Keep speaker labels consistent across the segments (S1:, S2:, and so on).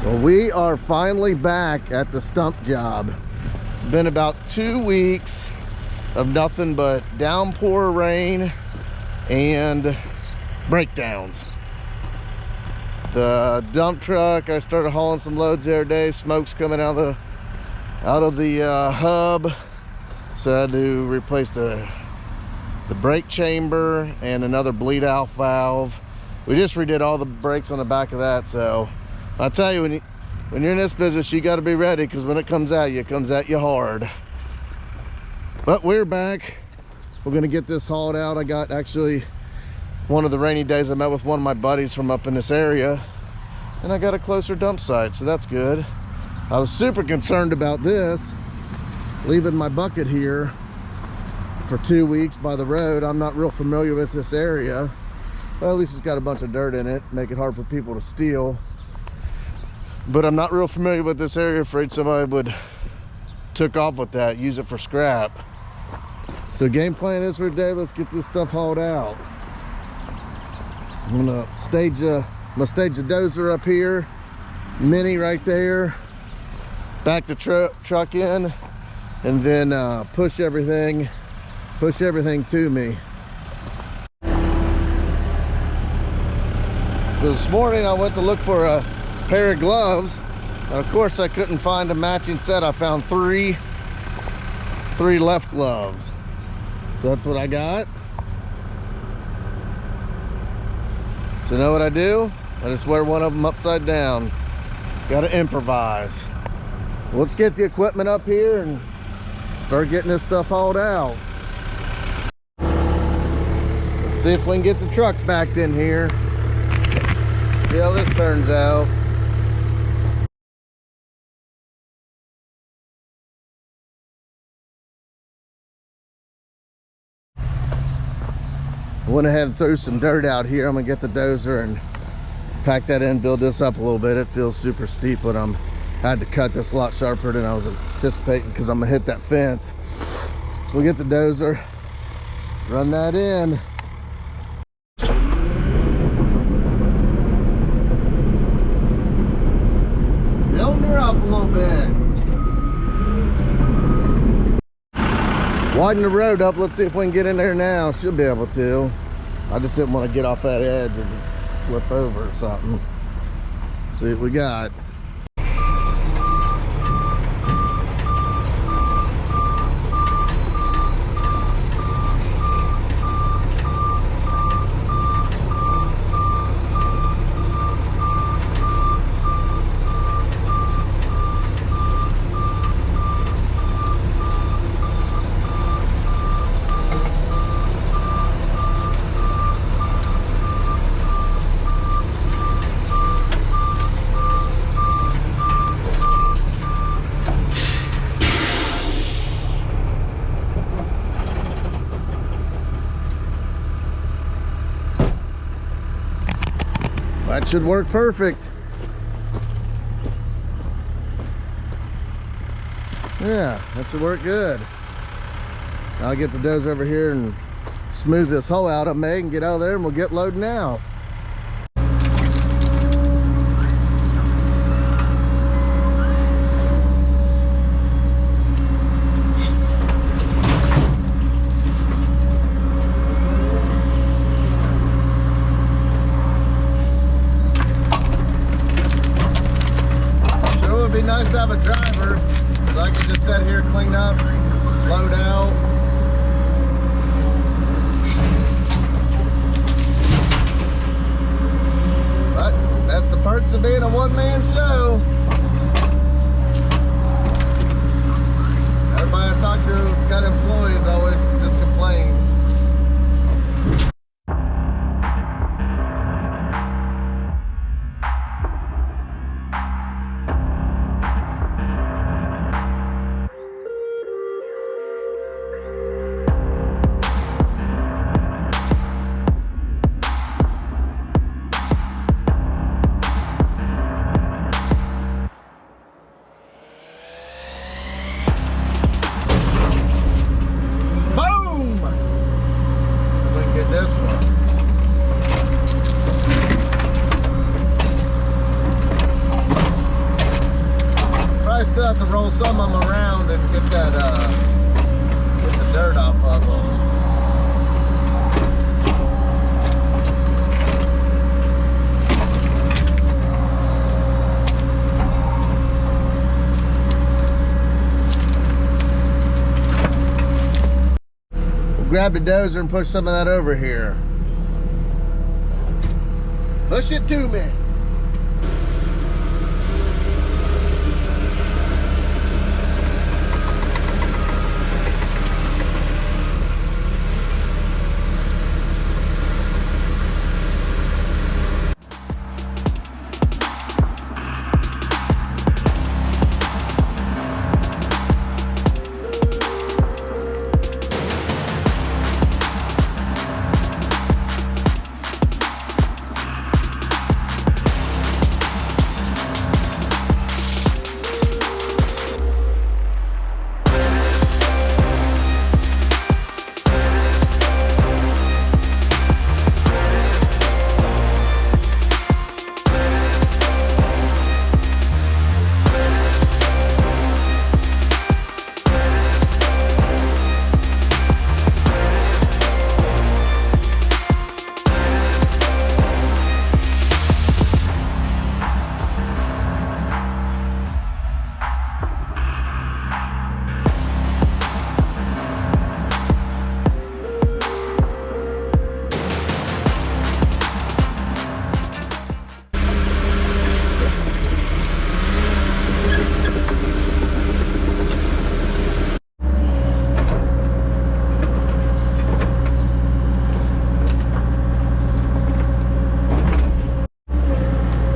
S1: Well, we are finally back at the stump job. It's been about 2 weeks of nothing but downpour rain and breakdowns. The dump truck, I started hauling some loads the other day. Smoke's coming out of the hub, so I had to replace the brake chamber and another bleed out valve. We just redid all the brakes on the back of that. So I'll tell you, when you're in this business, you got to be ready, because when it comes at you, it comes at you hard. But we're back. We're gonna get this hauled out. I got, actually, one of the rainy days, I met with one of my buddies from up in this area, and I got a closer dump site, so that's good. I was super concerned about this, leaving my bucket here for 2 weeks by the road. I'm not real familiar with this area. Well, at least it's got a bunch of dirt in it, make it hard for people to steal. But I'm not real familiar with this area. Afraid somebody would took off with that, use it for scrap. So game plan is for today, let's get this stuff hauled out. I'm gonna stage the dozer up here, mini right there, back the truck in, and then push everything to me. This morning I went to look for a pair of gloves, and of course I couldn't find a matching set. I found three left gloves, so that's what I got. So you know what I do? I just wear one of them upside down. Gotta improvise. Let's get the equipment up here and start getting this stuff hauled out. Let's see if we can get the truck backed in here. See how this turns out. I went ahead and threw some dirt out here. I'm gonna get the dozer and pack that in, build this up a little bit. It feels super steep, but I had to cut this a lot sharper than I was anticipating, because I'm gonna hit that fence. So we'll get the dozer, run that in. Building her up a little bit. Widen the road up. Let's see if we can get in there now. Should be able to. I just didn't want to get off that edge and flip over or something. Let's see what we got. That should work perfect. Yeah, that should work good. I'll get the dozer over here and smooth this hole out I made and get out of there, and we'll get loading out. It'd be nice to have a driver, so I can just sit here, clean up, load out. But that's the perks of being a one-man show. Everybody I talk to that's got employees always just complains. still have to roll some of them around and get that get the dirt off of them. We'll grab the dozer and push some of that over here. Push it to me.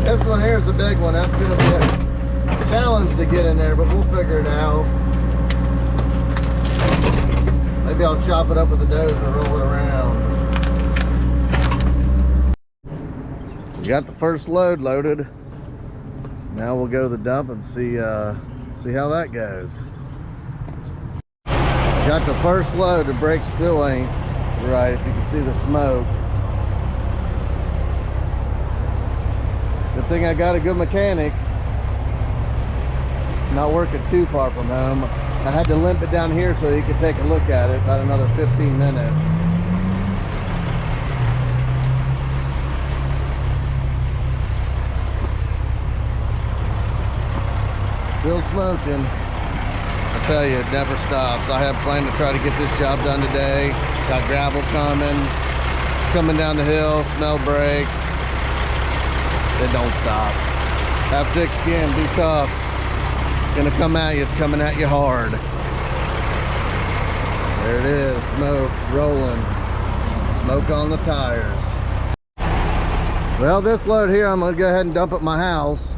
S1: This one here is a big one. That's going to be a challenge to get in there, but we'll figure it out. Maybe I'll chop it up with the dozer and roll it around. We got the first load loaded. Now we'll go to the dump and see how that goes. Got the first load. The brake still ain't right, if you can see the smoke. Good thing I got a good mechanic. Not working too far from home. I had to limp it down here so he could take a look at it. About another 15 minutes. Still smoking. I tell you, it never stops. I have planned to try to get this job done today. Got gravel coming. It's coming down the hill. Smell brakes. It don't stop. Have thick skin, be tough. It's gonna come at you, it's coming at you hard. There it is, smoke rolling. Smoke on the tires. Well, this load here, I'm gonna go ahead and dump at my house.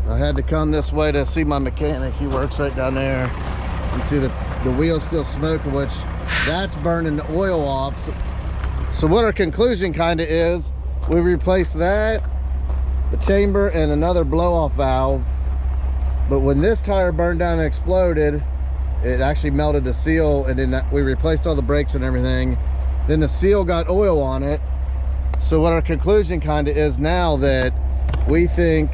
S1: I had to come this way to see my mechanic. He works right down there. You can see the wheel's still smoking, which that's burning the oil off. So what our conclusion kind of is, we replaced that, the chamber, and another blow-off valve. But when this tire burned down and exploded, it actually melted the seal, and then we replaced all the brakes and everything. Then the seal got oil on it. So what our conclusion kind of is now, that we think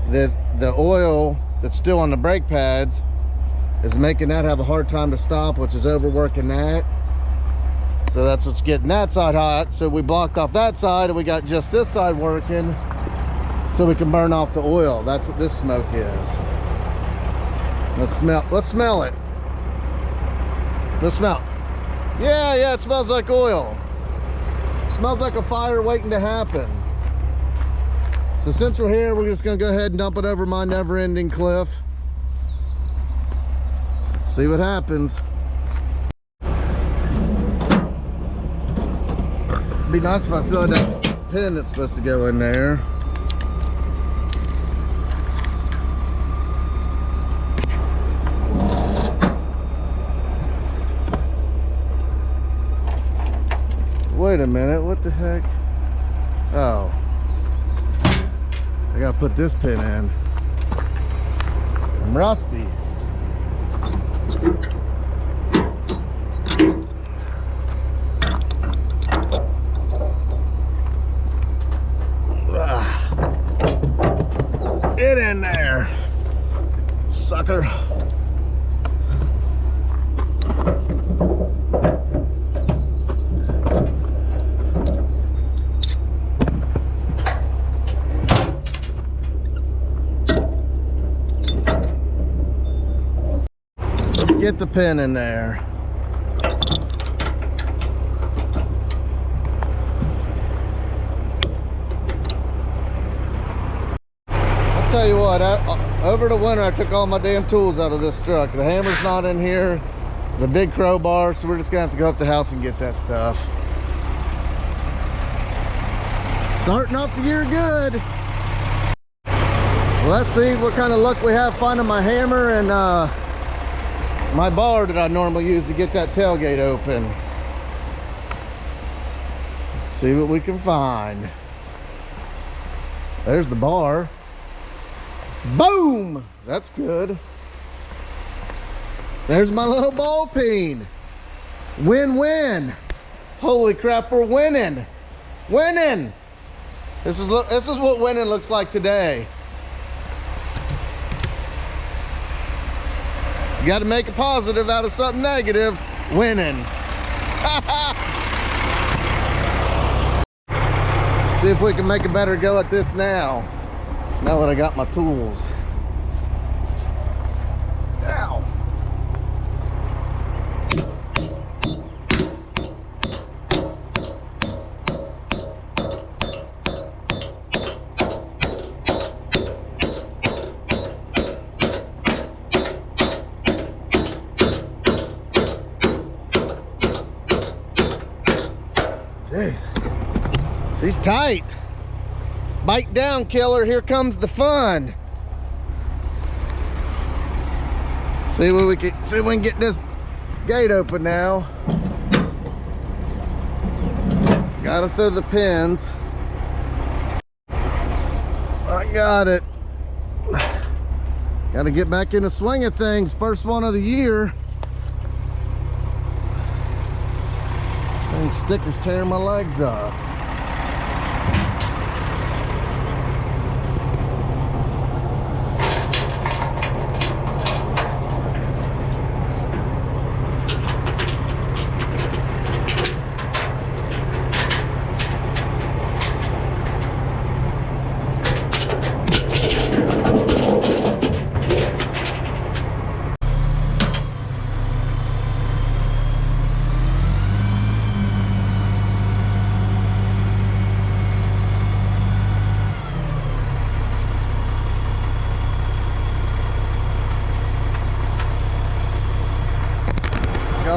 S1: that the oil that's still on the brake pads is making that have a hard time to stop, which is overworking that. So that's what's getting that side hot. So we blocked off that side and we got just this side working so we can burn off the oil. That's what this smoke is. Let's smell it. Let's smell. Yeah, it smells like oil. Smells like a fire waiting to happen. So since we're here, we're just gonna go ahead and dump it over my never-ending cliff. Let's see what happens. It'd be nice if I still had that pin that's supposed to go in there. Wait a minute, what the heck? Oh. I gotta put this pin in. I'm rusty. Get in there, sucker. Let's get the pin in there. Tell you what, over the winter I took all my damn tools out of this truck. The hammer's not in here, the big crowbar, so we're just gonna have to go up the house and get that stuff. Starting off the year good. Well, let's see what kind of luck we have finding my hammer and my bar that I normally use to get that tailgate open. Let's see what we can find. There's the bar. Boom! That's good. There's my little ball peen. Win-win. Holy crap, we're winning. Winning. This is what winning looks like today. You got to make a positive out of something negative. Winning. See if we can make a better go at this now. Now that I got my tools. Ow. Jeez. She's tight. Bite down, killer. Here comes the fun. See if we can get this gate open now. Got it through the pins. I got it. Got to get back in the swing of things. First one of the year. Dang, stickers tearing my legs up.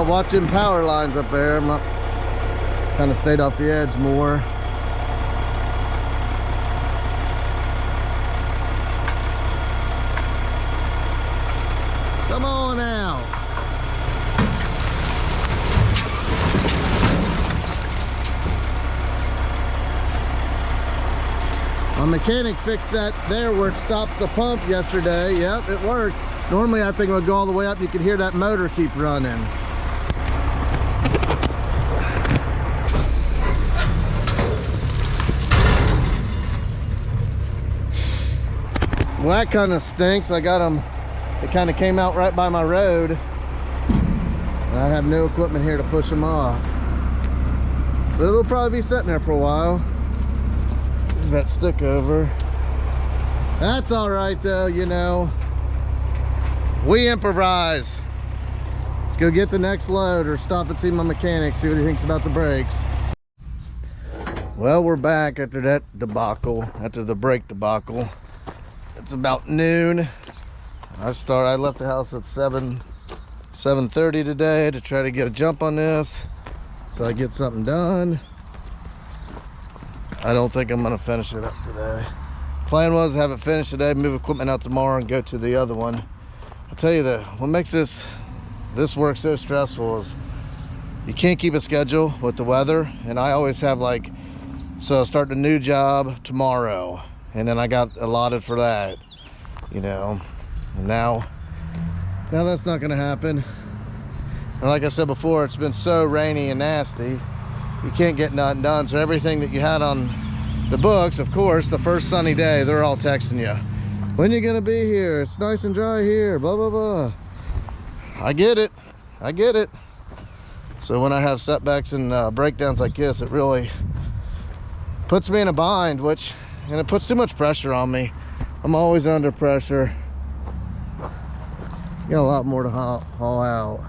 S1: Watching power lines up there. I'm not kind of stayed off the edge more. Come on out. My mechanic fixed that there where it stops the pump yesterday. Yep, it worked. Normally I think it would go all the way up. You could hear that motor keep running. Well, that kind of stinks. I got them, it kind of came out right by my road. And I have no equipment here to push them off. But it'll probably be sitting there for a while. There's that stick over. That's all right though, you know. We improvise. Let's go get the next load or stop and see my mechanic, see what he thinks about the brakes. Well, we're back after that debacle, after the brake debacle. It's about noon. I left the house at 7:30 today to try to get a jump on this so I get something done. I don't think I'm gonna finish it up today. Plan was to have it finished today, move equipment out tomorrow and go to the other one. I'll tell you that what makes this work so stressful is you can't keep a schedule with the weather, and I always have like, so I start a new job tomorrow and then I got allotted for that, you know, and now that's not gonna happen. And like I said before, it's been so rainy and nasty, you can't get nothing done. So everything that you had on the books, of course, the first sunny day, they're all texting you. When you gonna be here? It's nice and dry here, blah, blah, blah. I get it. I get it. So when I have setbacks and breakdowns like this, it really puts me in a bind, and it puts too much pressure on me. I'm always under pressure. Got a lot more to haul out.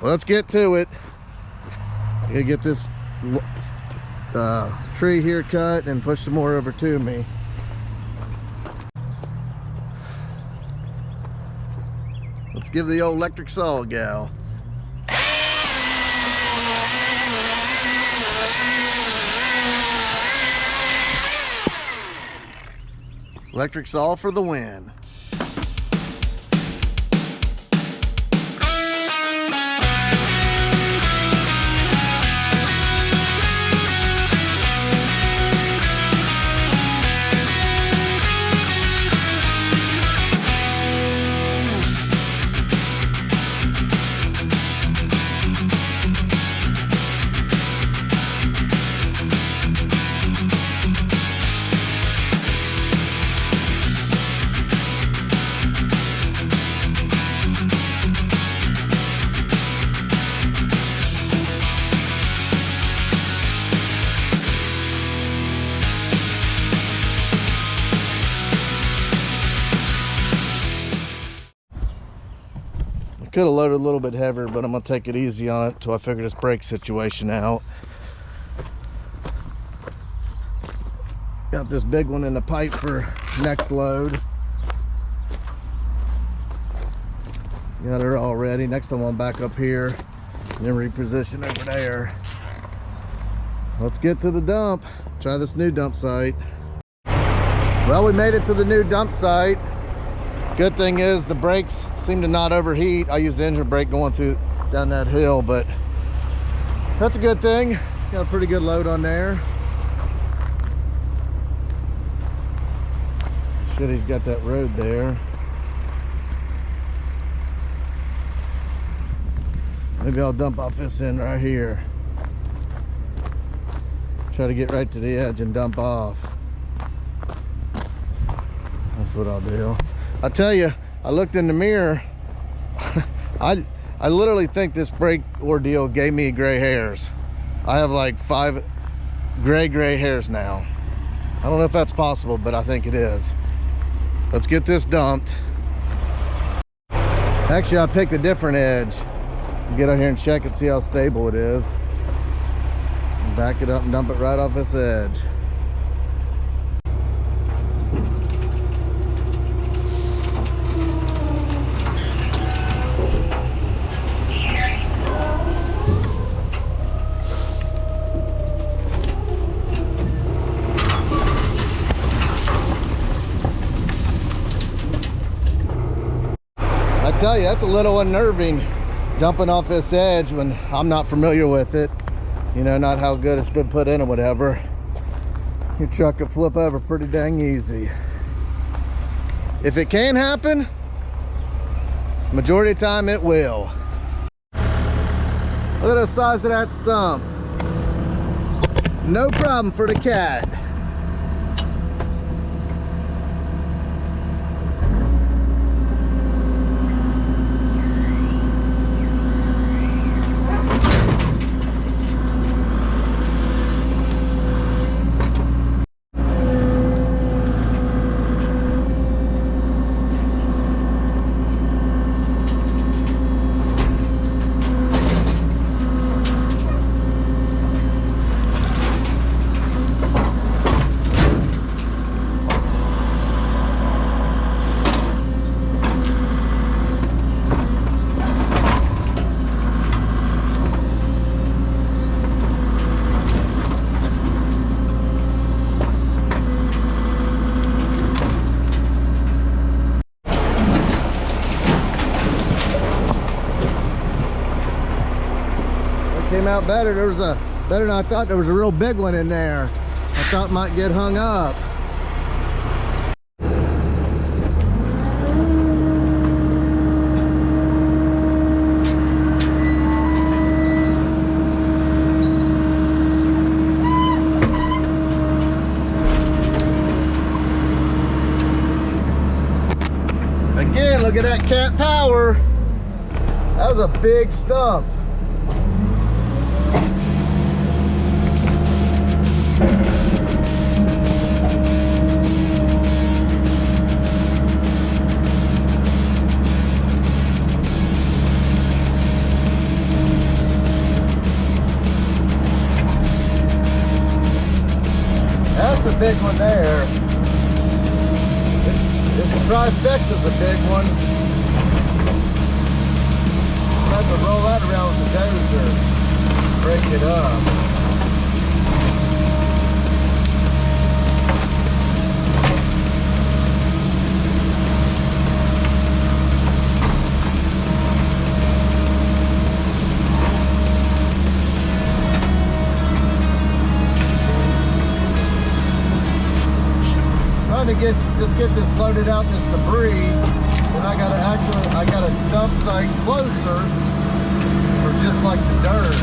S1: Let's get to it. I gotta get this tree here cut and push some more over to me. Let's give the old electric saw a go. Electric saw for the win. Could have loaded a little bit heavier, but I'm gonna take it easy on it until I figure this brake situation out. Got this big one in the pipe for next load. Got her all ready. Next I'm gonna back up here and then reposition over there. Let's get to the dump. Try this new dump site. Well, we made it to the new dump site. Good thing is the brakes seem to not overheat. I use the engine brake going down that hill, but that's a good thing. Got a pretty good load on there. Shit, he's got that road there. Maybe I'll dump off this end right here. Try to get right to the edge and dump off. That's what I'll do. I tell you, I looked in the mirror. I literally think this brake ordeal gave me gray hairs. I have like 5 gray hairs now. I don't know if that's possible, but I think it is. Let's get this dumped. Actually, I picked a different edge. Get out here and check and see how stable it is. Back it up and dump it right off this edge. I tell you, that's a little unnerving, dumping off this edge when I'm not familiar with it. You know, not how good it's been put in or whatever. Your truck could flip over pretty dang easy. If it can happen, majority of the time it will. Look at the size of that stump. No problem for the cat. Came out better. There was a better than I thought. There was a real big one in there. I thought it might get hung up. at that cat power. That was a big stump. That's a big one there. This trifecta's a big one. Tried to roll that around with the dozer, break it up. Trying to just get this loaded out, this debris, and I got a dump site closer for just like the dirt.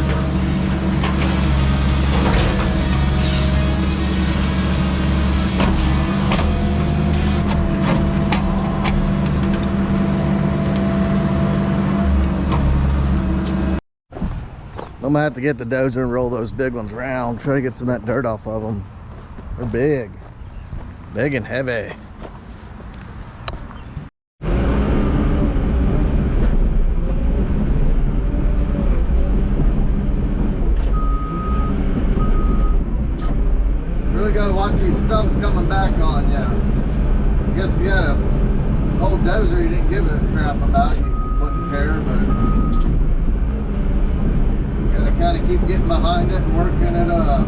S1: I'm gonna have to get the dozer and roll those big ones around, try to get some of that dirt off of them. They're big. Big and heavy. Really gotta watch these stumps coming back on you. I guess if you had an old dozer you didn't give a crap about, you wouldn't care, but you gotta kind of keep getting behind it and working it up.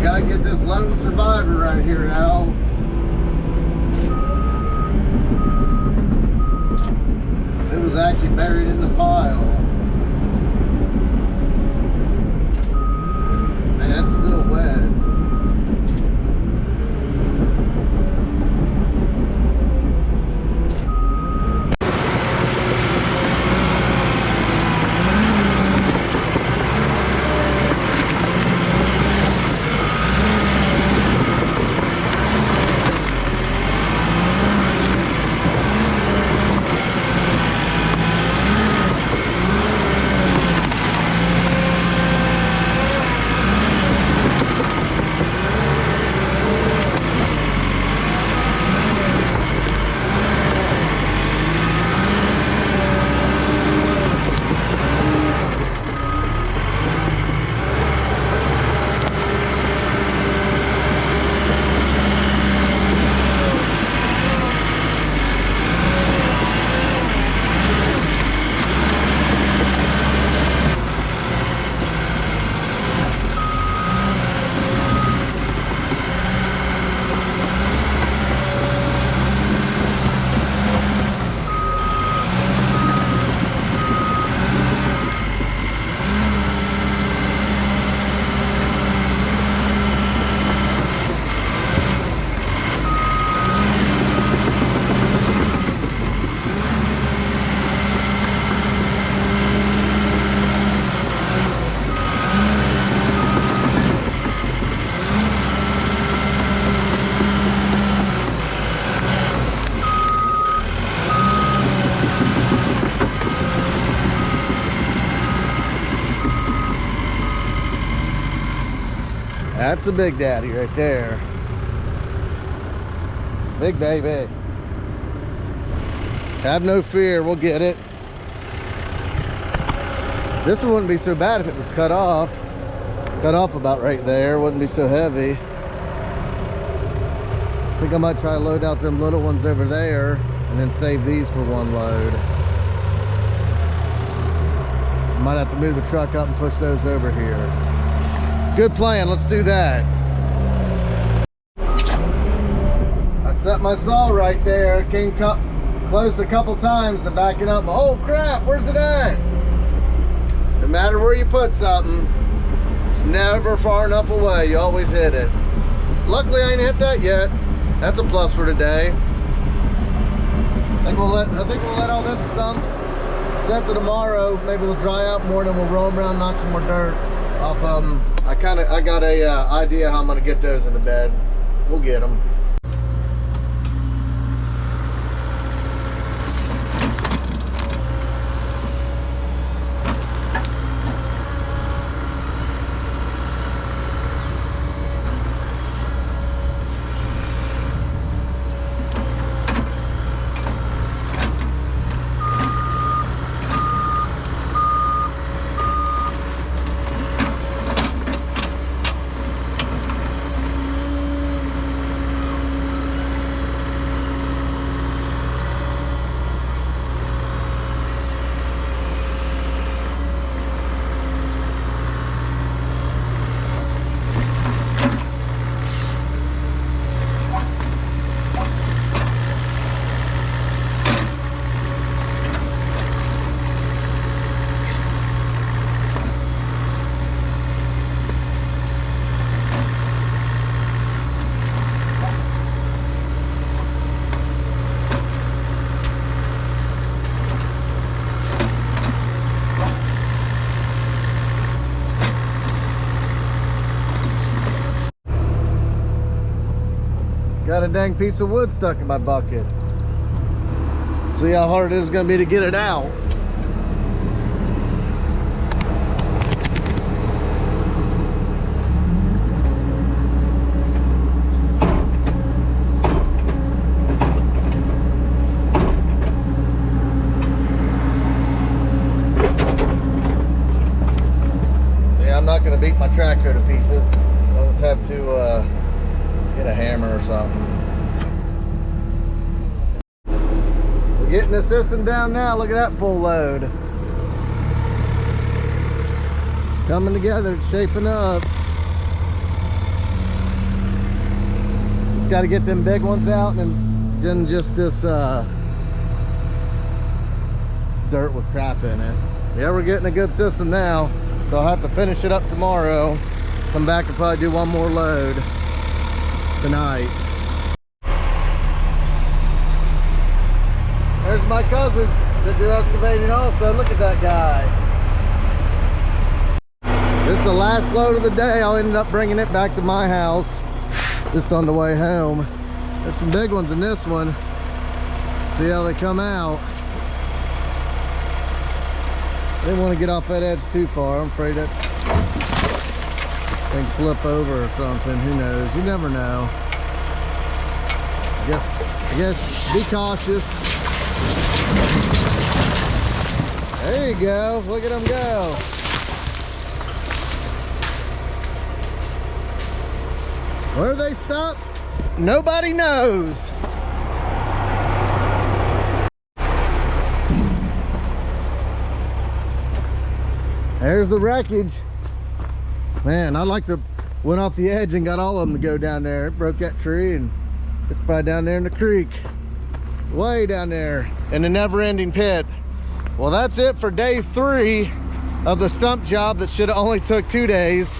S1: Gotta get this lone survivor right here, Al. It was actually buried in the pile. Man, it's still wet. That's a big daddy right there. Big baby. Have no fear, we'll get it. This one wouldn't be so bad if it was cut off. Cut off about right there, wouldn't be so heavy. I think I might try to load out them little ones over there and then save these for one load. Might have to move the truck up and push those over here. Good plan, let's do that. I set my saw right there, came close a couple times to back it up. Oh crap, where's it at? No matter where you put something, it's never far enough away, you always hit it. Luckily I ain't hit that yet. That's a plus for today. I think we'll let all them stumps set to tomorrow. Maybe they'll dry out more, then we'll roll them around, knock some more dirt off of them. I got a idea how I'm gonna get those in the bed. We'll get them. got a dang piece of wood stuck in my bucket. See how hard it is gonna be to get it out. I'm not going to beat my tractor to pieces. I'll just have to get a hammer or something. We're getting the system down now. Look at that full load. It's coming together. It's shaping up. Just got to get them big ones out, and then just this dirt with crap in it. Yeah, we're getting a good system now. So I'll have to finish it up tomorrow. Come back and probably do one more load tonight. There's my cousins that do excavating also. Look at that guy. This is the last load of the day. I'll end up bringing it back to my house just on the way home. There's some big ones in this one. See how they come out. I didn't want to get off that edge too far. I'm afraid that thing flip over or something. Who knows? You never know. I guess be cautious. There you go. Look at them go. Where are they stuck? Nobody knows. There's the wreckage. Man, I like to went off the edge and got all of them to go down there. It broke that tree, and it's probably down there in the creek. Way down there in the never-ending pit. Well, that's it for day 3 of the stump job that should have only took 2 days.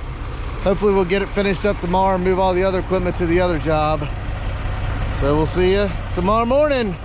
S1: Hopefully we'll get it finished up tomorrow and move all the other equipment to the other job. So we'll see you tomorrow morning.